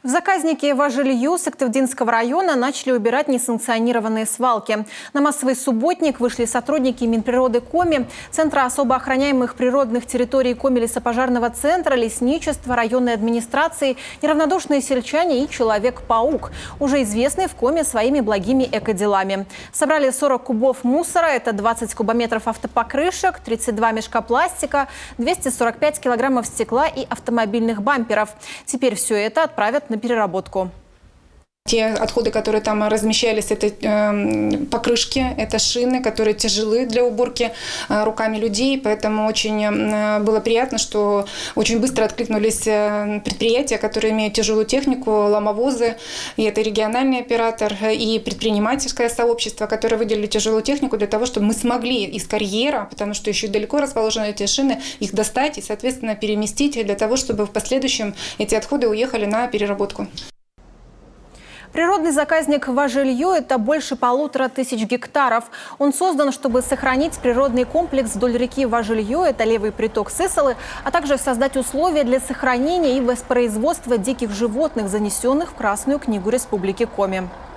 В заказнике Важилью Сыктывдинского района начали убирать несанкционированные свалки. На массовый субботник вышли сотрудники Минприроды Коми, Центра особо охраняемых природных территорий Коми лесопожарного центра, лесничества, районной администрации, неравнодушные сельчане и Человек-паук, уже известные в Коми своими благими экоделами. Собрали 40 кубов мусора, это 20 кубометров автопокрышек, 32 мешка пластика, 245 килограммов стекла и автомобильных бамперов. Теперь все это отправят на переработку. Те отходы, которые там размещались, это покрышки, это шины, которые тяжелы для уборки руками людей. Поэтому очень было приятно, что очень быстро откликнулись предприятия, которые имеют тяжелую технику, ломовозы. И это региональный оператор, и предпринимательское сообщество, которые выделили тяжелую технику для того, чтобы мы смогли из карьера, потому что еще далеко расположены эти шины, их достать и, соответственно, переместить для того, чтобы в последующем эти отходы уехали на переработку. Природный заказник Важилью – это больше 1500 гектаров. Он создан, чтобы сохранить природный комплекс вдоль реки Важилью, это левый приток Сысолы, а также создать условия для сохранения и воспроизводства диких животных, занесенных в Красную книгу Республики Коми.